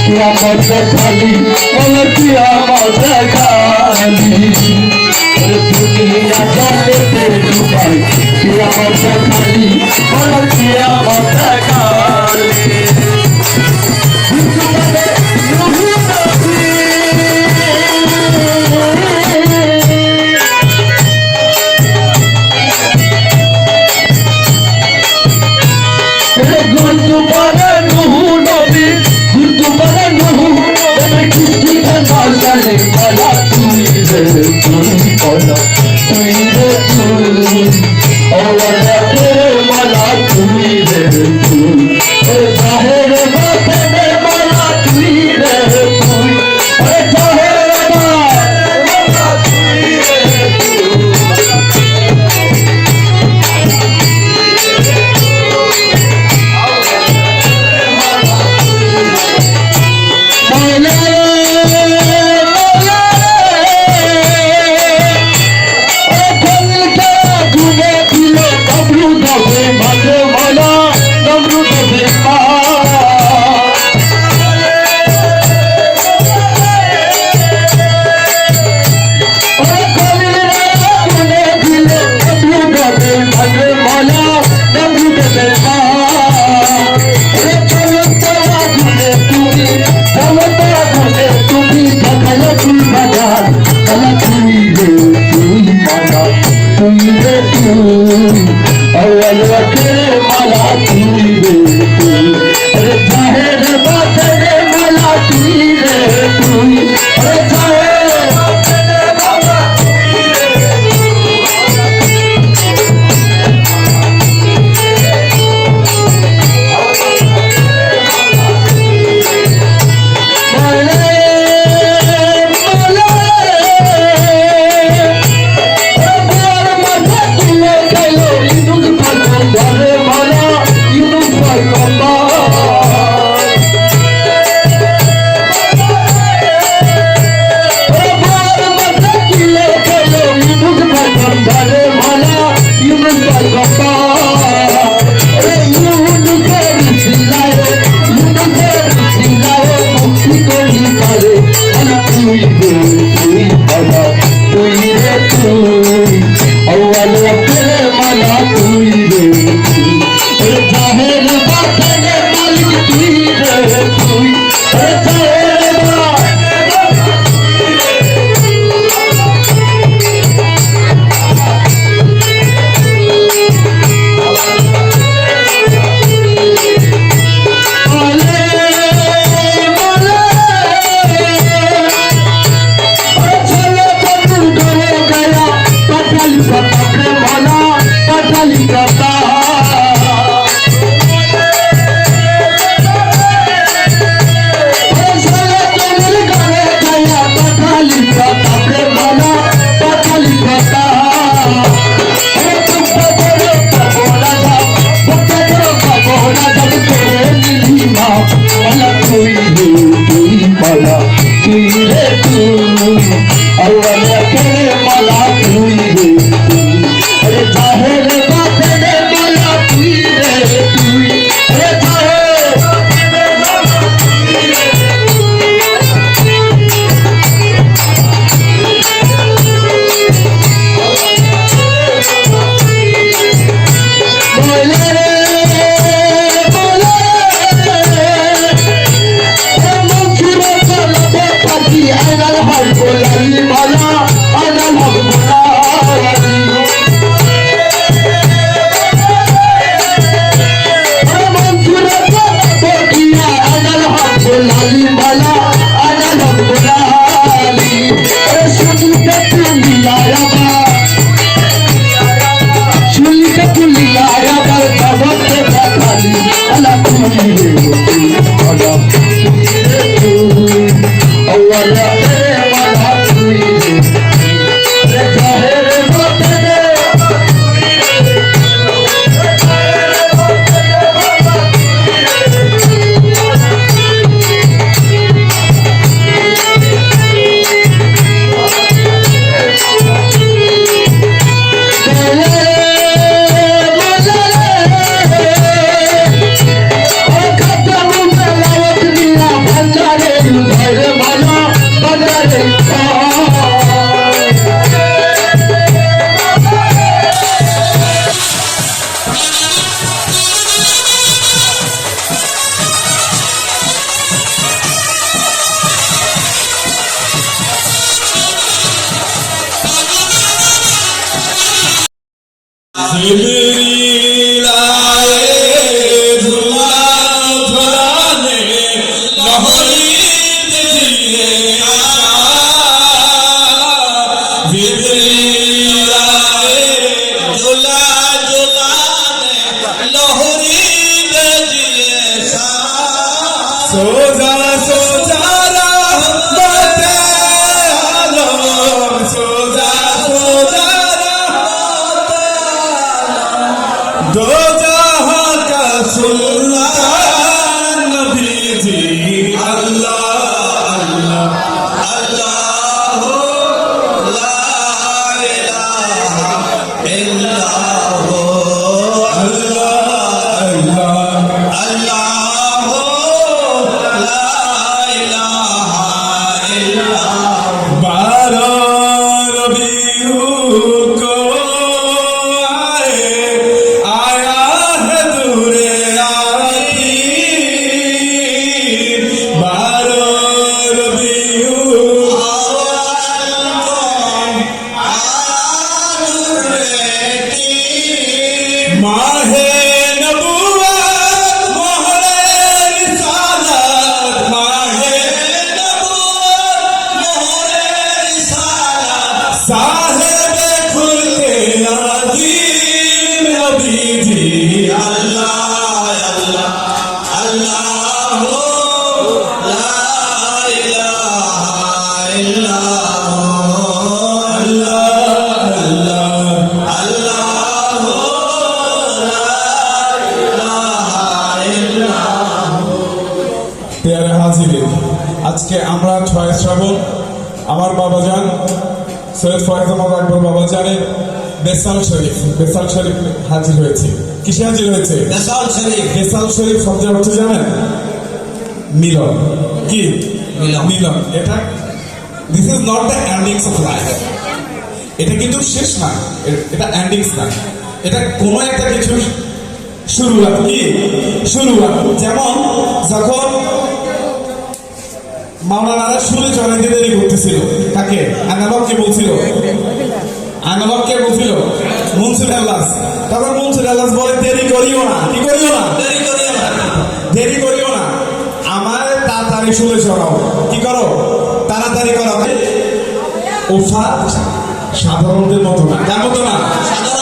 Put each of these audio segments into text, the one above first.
कियामत खाली बोल कियामत खाली दुनिया चलते डूबाई कियामत खाली बोल कियामत खाली जिब्रील आए झूला झुलाने लोहरी दीजिए जिब्रील आए झूला झुलाने लोहरी दीजिए सोजा सोजा रहमते आलम सोजा सोजा रहमते आलम दो जहां का सुल्तान नबी जी अल्लाह अल्लाह अल्लाह हो ला इलाहा इल्लल्लाह हो अल्लाह अल्लाह अल्लाह हो ला इलाहा इल्लल्लाह बारह रबीउल को आया है दूरे आखिर बारह रबीउल माहे नबुवत मोहरे रिसालत माहे नबुवत मोहरे रिसालत साहिब खुलके अजीम नबी जी अल्लाह अल्लाह अल्लाह हो ला इलाहा इल्लल्लाह अल्लाह अल्लाह अल्लाह हो প্যারে হাজিরিন আজকে আমরা 6 শ্রাবণ আমার বাবাজান সৈয়দ ফয়েজ আহমদ আকবর বাবাজানের বেসাল শরীফ হাজির হয়েছে কিসে হাজির হয়েছে বেসাল শরীফ শব্দের অর্থ জানেন মিলন কি মিলন এটা this is not the endings of life এটা কিন্তু শেষ না এটা এন্ডিংস না এটা কোনো একটা কিছু শুরুয়াত কি শুরুয়াত যেমন যখন মাওলানারা শুরু চড়াইতে দেরি করতেছিল কাকে আনালককে বলছিল মনসুর আল্লাহ তখন মনসুর আল্লাহ বলে দেরি করিও না কি করিও না দেরি করিও না আমার তাড়াতাড়ি শুরু চড়াও কি করো তাড়াতাড়ি করো ওফা সাধারণদের মতো না যার মতো না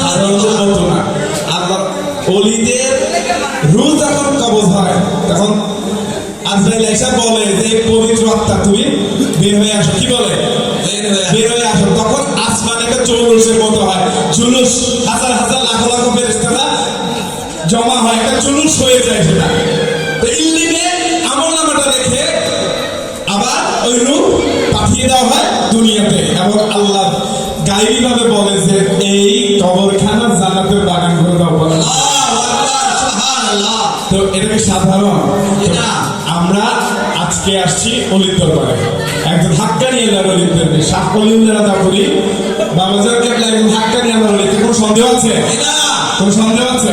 সাধারণদের মতো না আল্লাহ ওলিদের রূহ যখন কবজ হয় তখন আজরাইল এসে বলে যে পবিত্র আত্মা তুমি বের হয়ে আসো কি বলে বের হয়ে আসো তখন আসমান একটা জৌলুসের মতো হয় জুলুস হাজার হাজার লাখ লাখ ফেরেশতারা জমা হয় একটা জুলুস হয়ে যায় সেটা তো ইল্লিমে আমলনামাটা রেখে আবার ওই রূহ পাঠিয়ে দেওয়া হয় দুনিয়াতে এবং আল্লাহ গায়বী ভাবে বলে যে এই কবরখানা জান্নাতের বাগান করে দাও বলে তো এটা কি সাধারণ আমরা আজকে আসছি অলির দরবারে একজন হাক্কানি আল্লাহর ওলির দরবারে শাহ ওলিউল্লাহ দাপুরি বাবাজান কেবলা একজন হাক্কানি আল্লাহর ওলি কোনো সন্দেহ আছে কোনো সন্দেহ আছে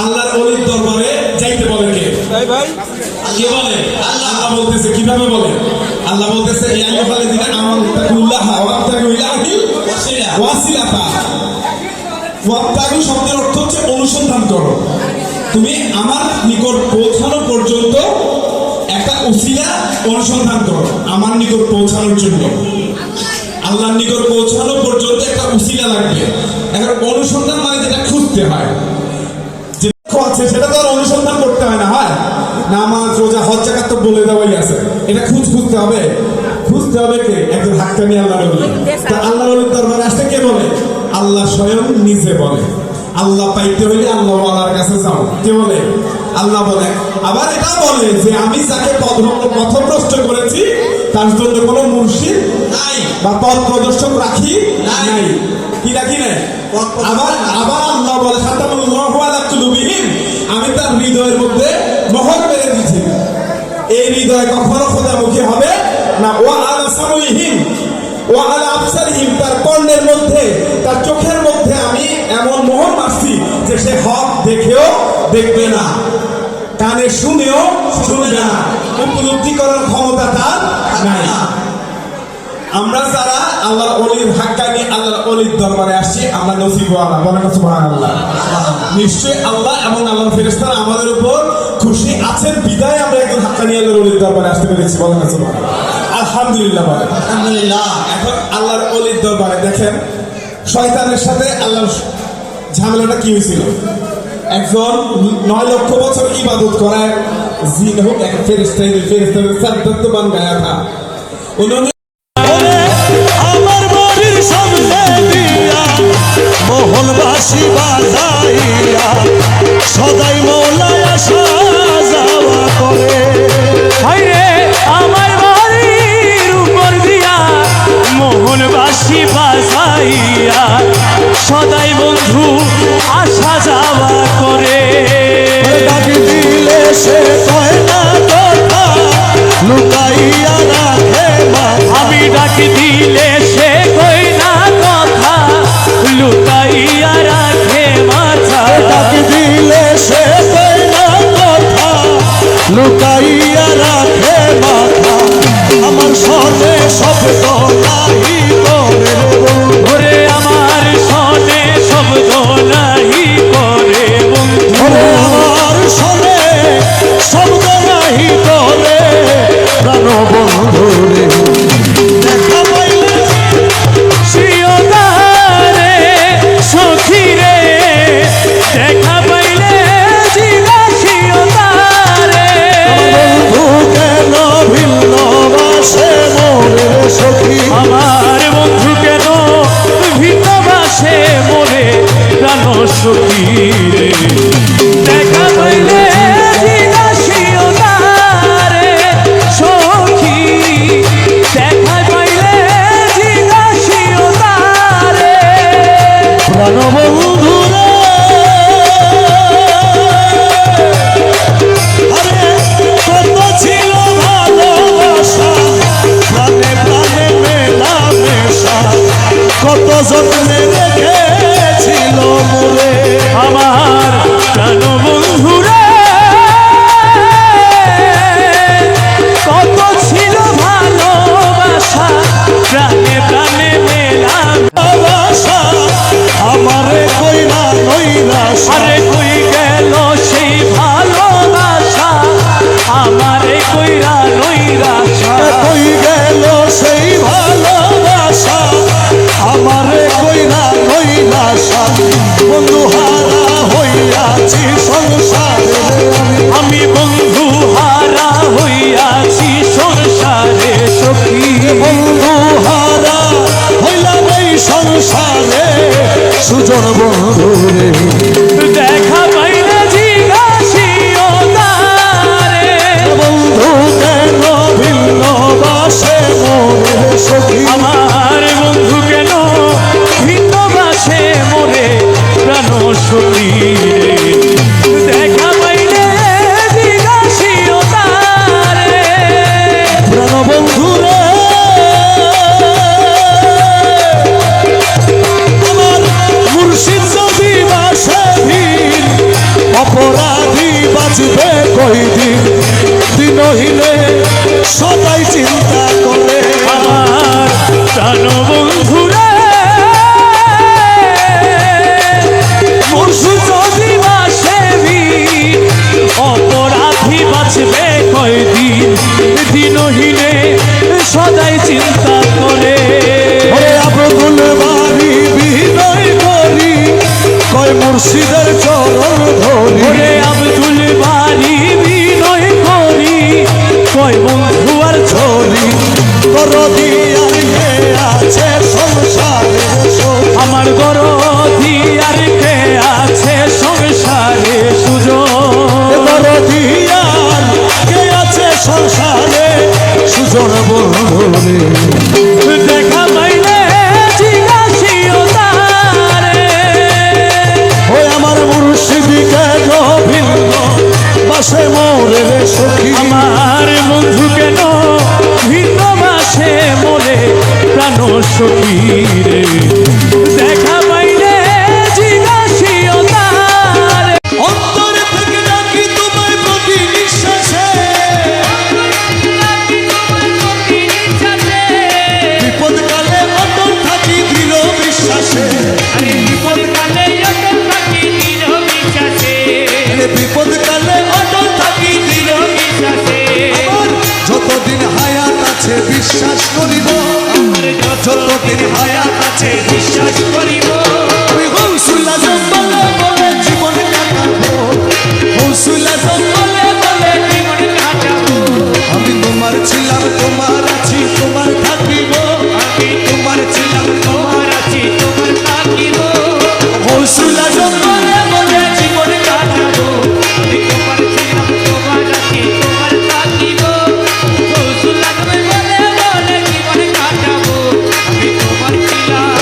আল্লাহর ওলির দরবারে যাইতে বলে কে ভাই কে বলে আল্লাহ বলতেছে কিভাবে বলে আল্লাহ বলতেছে ইয়া আইয়ুহাল্লাযীনা আমানু তাকুল্লাহা ওয়াবতাগু ইলাইহিল ওয়াসিলাতা ওয়াবতাগু শব্দের অর্থ হচ্ছে অনুসন্ধান করো তুমি আমার নিকট পৌঁছানো পর্যন্ত একটা উসিলা অনুসন্ধান করো আমার নিকট পৌঁছানোর জন্য আল্লাহর নিকট পৌঁছানো পর্যন্ত একটা উসিলা লাগবে এখন অনুসন্ধান মানে যেটা খুঁজতে হয় যে আছে সেটা তো আর অনুসন্ধান করতে হয় না হয় নামাজ রোজা হজ জাকাত তো বলে দেওয়াই আছে এটা খুঁজতে হবে কে একজন হাক্কানি আল্লাহর ওলি তা আল্লাহর ওলির দরবারে আসতে কে বলে আল্লাহ স্বয়ং নিজে বলে আল্লাহ পাইতে হইলে আল্লাহ ওয়ালার কাছে যাও কে বলে আল্লাহ বলে আবার এটা বলে যে আমি যাকে পথভ্রষ্ট করেছি তার জন্য কোনো মুর্শিদ নাই বা পথ প্রদর্শক রাখি নাই কি রাখি নাই আবার আল্লাহ বলে খাতামুল্লাহু আলা কুলুবিহিম আমি তার হৃদয়ের মধ্যে মোহর মেরে দিয়েছি এই হৃদয় কখনো খোদামুখী হবে না ওয়া আলা সামুইহিম ওয়া আলা আবসারিহিম তার কর্ণের মধ্যে তার চোখের মধ্যে আমি এমন মোহর মারছি যে সে হক দেখেও দেখবে না কানে শুনেও শুনবে না উপলব্ধি করার ক্ষমতা তার নাই আমরা যারা আল্লাহর ওলির হাক্কানি আল্লাহর ওলির দরবারে আসছি আমরা নসিবওয়ালা, বলেন সুবহানাল্লাহ। নিশ্চয়ই আল্লাহ এবং আল্লাহর ফেরেশতারা আমাদের উপর খুশি আছেন বিদায় আমরা একজন হাক্কানি আল্লাহর ওলির দরবারে আসতে পেরেছি, বলেন সুবহানাল্লাহ। আলহামদুলিল্লাহ বলেন আলহামদুলিল্লাহ। এখন আল্লাহর ওলির দরবারে দেখেন শয়তানের সাথে আল্লাহর ঝামেলাটা কি হয়েছিল। একজন 9 লক্ষ বছর ইবাদত করায় জিন হোক এক ফেরেশতার সাদ্দাতবান গায়া থা উन्होंने আমার বাড়ির সামনে দিয়া মোহনবাসী বাজাইয়া সদাই মৌলায় আসা যাওয়া করে। হায়রে আমার বাড়ির উপর দিয়া মোহনবাসী বাজাইয়া সদাই বন্ধু আসা যাওয়া করে। ডাকি দিলে সে কয় না কথা লুকাইয়া রাখে মাথা। আমি ডাকি দিলে সে কই না কথা লুকাইয়া রাখে মাথা। ডাকি দিলে সে কয় না কথা লুকাইয়া রাখে মাথা। আমার সনে শব্দ নাহি করে ওরে আমার সনে শব্দ নাহি করে বন্ধু। ওরে আমার সনে শব্দ নাহি করে প্রাণ বন্ধুরে। দেখা পাইলে শ্রীয়তারে সখীরে দেখা পাইলে জিজ্ঞাসিয়তারে। বন্ধু কেন ভিন্ন বাসে মোরে সখী। আমার বন্ধু কেন ভিন্ন বাসে মনে প্রাণ সখীরে দেখা পাইলে জিজ্ঞাসিয়তারে সখী দেখা পাইলে জিজ্ঞাসিয়তারে। প্রাণ বন্ধুরে আরে কত ছিল ভালোবাসা প্রাণে প্রাণে মেলামেশা কত যত্নে রেখেছিল মোরে। আমার প্রাণ বন্ধুরে কত ছিল ভালোবাসা প্রাণে প্রাণে মেলাম। ভালোবাসা আমারে কইরা নৈরাশা। আরে কই গেল সেই ভালোবাসা আমারে কইরা নৈরাশা। কই গেল সেই ভালোবাসা আমারে কইরা নৈরাশা। বন্ধু হারা হইয়াছি সংসারে আমি বন্ধু হারা হইয়াছি সংসারে সখী। বন্ধু হারা হইলাম এই সংসারে সুজন বন্ধুরে। দেখা পাইলে জিজ্ঞাসিয়তারে বন্ধু কেন ভিন্ন বাসে মোরে সখী। আমার বন্ধু কেন ভিন্ন বাসে মোরে প্রাণ সখীরে দেখা পাইলে জিজ্ঞাসিয়তারে। প্রাণ বন্ধুরে আমার মুর্শিদ যদি বাসে ভিড় অপরাধী বাঁচবে কয়দিন। দিনহীনে সদাই চিন্তা করে আমার প্রাণ বন্ধুরে মুর্শিদ যদি বাসে ভিড় অপরাধী বাঁচবে কয়দিন। দিনহীনে সদাই চিন্তা করে। ওরে আব্দুল বাড়ি বিনয় করি কয় মুর্শিদের চরণ ধরি। ওরে আব্দুল বাড়ি বিনয় করি কয় বন্ধু আর ছড়ি। তোর দিয়ার কে আছে সংসারে আমার গরধি আর কে আছে সংসারে সুজন। তোর দিয়ার কে আছে সংসারে সুজন বন্ধুরে। দেখা পাইলে জিজ্ঞাসিয়তারে ওই আমার মুর্শিদ কেন ভিন্ন বাসে মোরে সখী। আমার বন্ধু কেন ভিন্ন বাসে মনে প্রাণ সখীরে দেখা পাইলে জিজ্ঞাসিয়তারে। অন্তর থেকে ডাকি তোমায় প্রতি নিঃশ্বাসে বিশ্বাস করিব আমার যতদিন হায়াত আছে বিশ্বাস করিব আমি হৌসুল আজম বলে বলে জীবন কাটাবো হৌসুল আজম বলে বলে জীবন কাটাবো আমি তোমার ছিলাম তোমার আছি তোমার থাকিব আমি তোমার ছিলাম তোমার আছি তোমার থাকিব হৌসুল আজম বলে বলে জীবন কাটাবো আমি তোমার ছিলাম তোমার আছি তোমার থাকিব রসুল তুমি বলে বলে জীবন কাটাবো আমি তোমার ছিলাম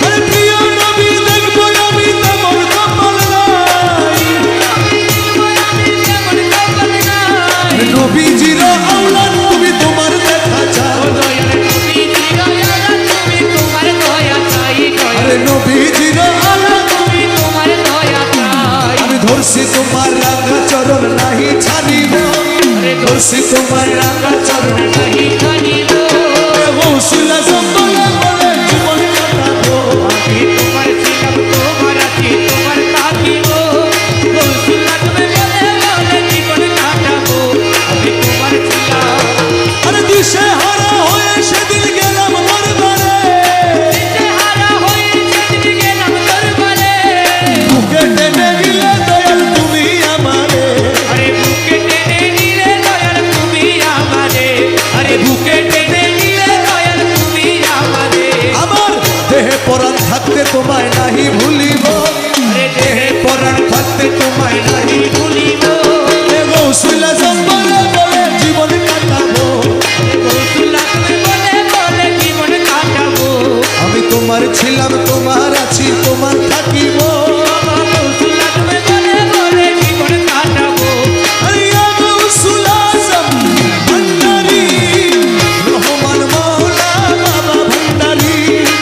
আরে প্রিয় নবী দেখবো আমি তেমন কপাল নাই যেমন কপাল নাই নবীজির আওলাদ তুমি তোমার দেখা চাও দয়ার নবী দয়াল তুমি তোমার দয়া চাই আরে নবীজির আওলাদ তুমি তোমার দয়া চাই আমি ধরছি তোমার রাঙা চরণ নাহি ছাড়িব ধরছি তোমার রাঙা চরণ নাহি জানিব হৌসুল আজম বলে বলে জীবন কাটাবো আমি তোমার ছিলাম তোমার আছি তোমার থাকিব রসুল তুমি বলে বলে জীবন কাটাবো আমি তোমার ছিলাম আরে দিশে হারা হয়ে সেদিন গেলাম দরবারে হারা হয়ে সেদিন গেলাম দরবারে বুকে টেনে নিলে দয়াল তুমি আমারে আরে বুকে টেনে নিলে দয়াল তুমি আমারে আরে বুকে টেনে নিলে দয়াল তুমি আমারে আমার দেহে পরাণ থাকতে তোমায় নাহি ভুলিব আরে দেহে পরাণ থাকতে তোমায় নাহি ভুলিব হৌসুল আজম বলে বলে জীবন কাটাবো রসুল তুমি বলে বলে জীবন কাটাবো আমি তোমার ছিলাম তোমার আছি তোমার থাকিব রসুল তুমি বলে বলে জীবন কাটাবো আরে ইয়া গৌসুল আজম ভান্ডারী রহমান মাওলা বাবা ভান্ডারী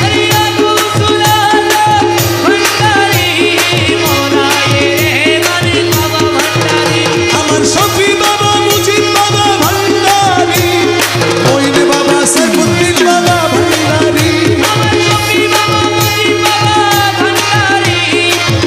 আরে রসুল ভণ্ডারি মোরায়ে মানে বাবা ভণ্ডারি আমার শফি বাবা মুজিব বাবা ভান্ডারী মঈন বাবা সাইফুদ্দিন বাবা ভান্ডারী আমার সখী বাবা মুজিব বাবা ভণ্ডারি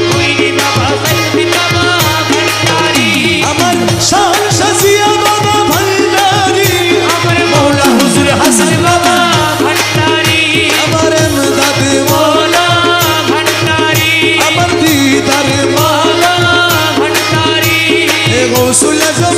কইনি বাবা সাইফুদ্দিন বাবা ভণ্ডারি আমার শাহ শাজিয়া বাবা ভান্ডারী আমার মৌলা হুজুর হাসান বাবা ভণ্ডারি আমার এমদাদ মৌলা ভণ্ডারি আমার দিদার মা মৌলা ভণ্ডারি গৌসুল আজম